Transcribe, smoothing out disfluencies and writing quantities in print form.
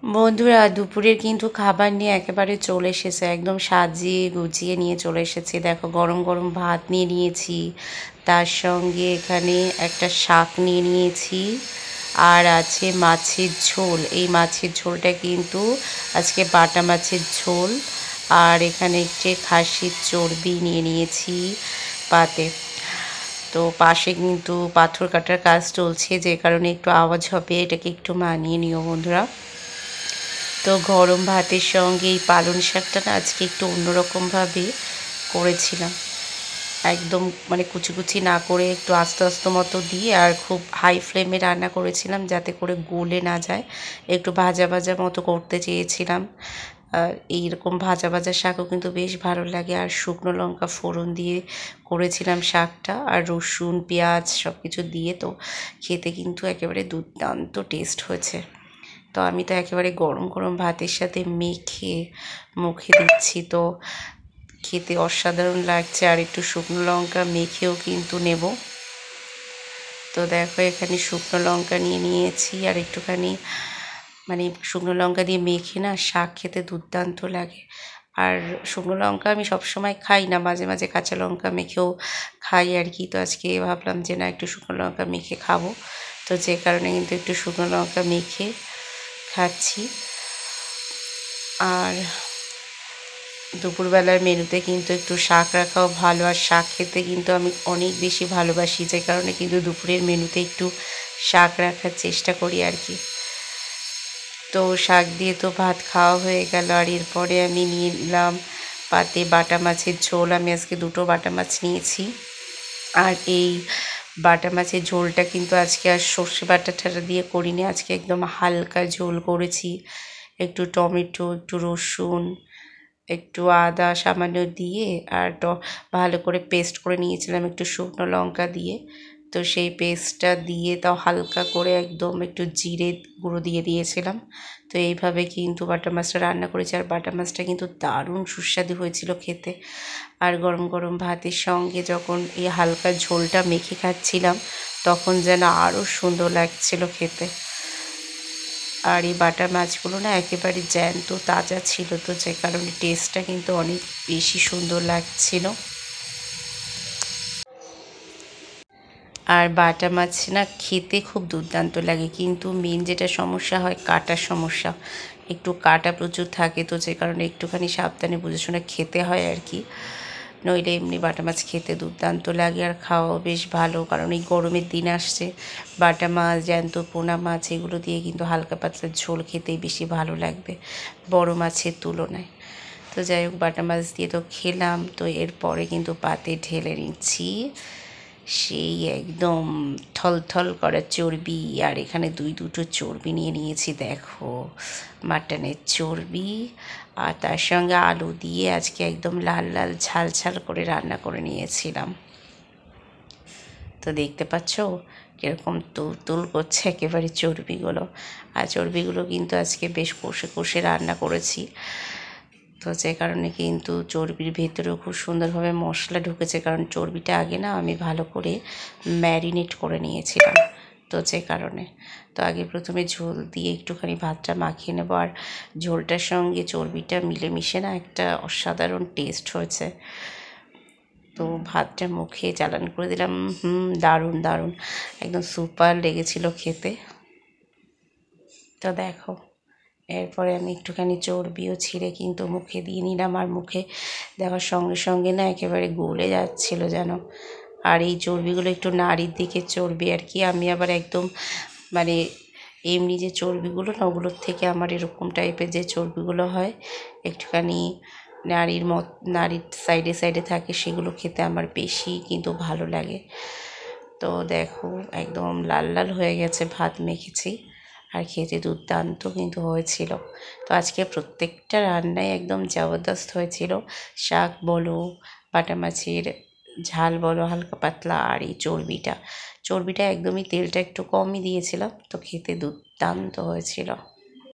বন্ধুরা দুপুরের কিন্তু খাবার নিয়ে একেবারে চলে এসেছে, একদম সাজিয়ে গুছিয়ে নিয়ে চলে এসেছি। দেখো গরম গরম ভাত নিয়ে নিয়েছি, তার সঙ্গে এখানে একটা শাক নিয়ে নিয়েছি, আর আছে মাছের ঝোল। এই মাছের ঝোলটা কিন্তু আজকে বাটা মাছের ঝোল। আর এখানে একটি খাসির চর্বি নিয়ে নিয়েছি পাতে। তো পাশে কিন্তু পাথর কাটার কাজ চলছে, যে কারণে একটু আওয়াজ হবে, এটাকে একটু মানিয়ে নিও বন্ধুরা। তো গরম ভাতের সঙ্গে এই পালং শাকটা না আজকে একটু অন্যরকমভাবে করেছিলাম, একদম মানে কুচি কুচি না করে একটু আস্তে আস্তে মতো দিয়ে, আর খুব হাই ফ্লেমে রান্না করেছিলাম যাতে করে গলে না যায়, একটু ভাজা ভাজা মতো করতে চেয়েছিলাম। আর এইরকম ভাজা ভাজা শাকও কিন্তু বেশ ভালো লাগে। আর শুকনো লঙ্কা ফোড়ন দিয়ে করেছিলাম শাকটা, আর রসুন পেঁয়াজ সব কিছু দিয়ে, তো খেতে কিন্তু একেবারে দুর্দান্ত টেস্ট হয়েছে। তো আমি তো একেবারে গরম গরম ভাতের সাথে মেখে মুখে দিচ্ছি, তো খেতে অসাধারণ লাগছে। আর একটু শুকনো লঙ্কা মেখেও কিন্তু নেব। তো দেখো এখানে শুকনো লঙ্কা নিয়ে নিয়েছি, আর একটুখানি মানে শুকনো লঙ্কা দিয়ে মেখে না শাক খেতে দুর্দান্ত লাগে। আর শুকনো লঙ্কা আমি সবসময় খাই না, মাঝে মাঝে কাঁচা লঙ্কা মেখেও খাই আর কি। তো আজকে ভাবলাম যে না, একটু শুকনো লঙ্কা মেখে খাবো, তো যে কারণে কিন্তু একটু শুকনো লঙ্কা মেখে খাচ্ছি। আর দুপুরবেলার মেনুতে কিন্তু একটু শাক রাখাও ভালো, আর শাক খেতে কিন্তু আমি অনেক বেশি ভালোবাসি, যে কারণে কিন্তু দুপুরের মেনুতে একটু শাক রাখার চেষ্টা করি আর কি। তো শাক দিয়ে তো ভাত খাওয়া হয়ে গেল, আর এরপরে আমি নিয়ে নিলাম পাতে বাটা মাছের ঝোল। আমি আজকে দুটো বাটা মাছ নিয়েছি, আর এই বাটা মাছের ঝোলটা কিন্তু আজকে আর সর্ষে বাটা ঠাটা দিয়ে করিনি, আজকে একদম হালকা ঝোল করেছি। একটু টমেটো, একটু রসুন, একটু আদা সামান্য দিয়ে, আর ভালো করে পেস্ট করে নিয়েছিলাম একটু শুকনো লঙ্কা দিয়ে। তো সেই পেস্টটা দিয়ে তাও হালকা করে একদম একটু জিরে গুঁড়ো দিয়ে দিয়েছিলাম। তো এইভাবে কিন্তু বাটা মাছটা রান্না করেছি, আর বাটা মাছটা কিন্তু দারুণ সুস্বাদু হয়েছিল খেতে। আর গরম গরম ভাতের সঙ্গে যখন এই হালকা ঝোলটা মেখে খাচ্ছিলাম, তখন যেন আরও সুন্দর লাগছিল খেতে। আর এই বাটা মাছগুলো না একেবারে জ্যান্ত তাজা ছিল, তো যে কারণে টেস্টটা কিন্তু অনেক বেশি সুন্দর লাগছিল। আর বাটা মাছ না খেতে খুব দুর্দান্ত লাগে, কিন্তু মেন যেটা সমস্যা হয় কাটার সমস্যা, একটু কাটা প্রচুর থাকে, তো যে কারণে একটুখানি সাবধানে বুঝে শুনে খেতে হয় আর কি। নইলে এমনি বাটা মাছ খেতে দুর্দান্ত লাগে, আর খাওয়াও বেশ ভালো, কারণ এই গরমের দিন আসছে। বাটা মাছ, জ্যান্ত পোনা মাছ এগুলো দিয়ে কিন্তু হালকা পাতলা ঝোল খেতেই বেশি ভালো লাগবে বড় মাছের তুলনায়। তো যাই হোক, বাটা মাছ দিয়ে তো খেলাম। তো এরপরে কিন্তু পাতে ঢেলে নিচ্ছি সেই একদম থলথল করা চর্বি। আর এখানে দুটো চর্বি নিয়ে নিয়েছি, দেখো মাটনের চর্বি। আর তার সঙ্গে আলু দিয়ে আজকে একদম লাল লাল ঝাল ঝাল করে রান্না করে নিয়েছিলাম। তো দেখতে পাচ্ছ কীরকম তুল তুল করছে একেবারে চর্বিগুলো। আর চর্বিগুলো কিন্তু আজকে বেশ কষে কষে রান্না করেছি, তো যে কারণে কিন্তু চর্বির ভেতরেও খুব সুন্দরভাবে মশলা ঢুকেছে, কারণ চর্বিটা আগে না আমি ভালো করে ম্যারিনেট করে নিয়েছিলাম। তো যে কারণে তো আগে প্রথমে ঝোল দিয়ে একটুখানি ভাতটা মাখিয়ে নেবো, আর ঝোলটার সঙ্গে চর্বিটা মিলেমিশে না একটা অসাধারণ টেস্ট হয়েছে। তো ভাতটা মুখে চালান করে দিলাম, দারুণ দারুণ, একদম সুপার লেগেছিল খেতে। তো দেখো এরপরে আমি একটুখানি চর্বিও ছিঁড়ে কিন্তু মুখে দিয়ে নিলাম, আর মুখে দেওয়ার সঙ্গে সঙ্গে না একেবারে গলে যাচ্ছিলো যেন। আর এই চর্বিগুলো একটু নাড়ির দিকে চর্বি আর কি, আমি আবার একদম মানে এমনি যে চর্বিগুলো না ওগুলোর থেকে আমার এরকম টাইপের যে চর্বিগুলো হয় একটুখানি নাড়ির সাইডে সাইডে থাকে, সেগুলো খেতে আমার বেশি কিন্তু ভালো লাগে। তো দেখো একদম লাল লাল হয়ে গেছে, ভাত মেখেছি, আর খেতে দুর্দান্ত কিন্তু হয়েছিল। তো আজকে প্রত্যেকটা রান্নাই একদম জবরদস্ত হয়েছিল। শাক বলো, বাটা মাছের ঝাল বলো হালকা পাতলা, আর এই চর্বিটা একদমই তেলটা একটু কমই দিয়েছিলাম, তো খেতে দুর্দান্ত হয়েছিল।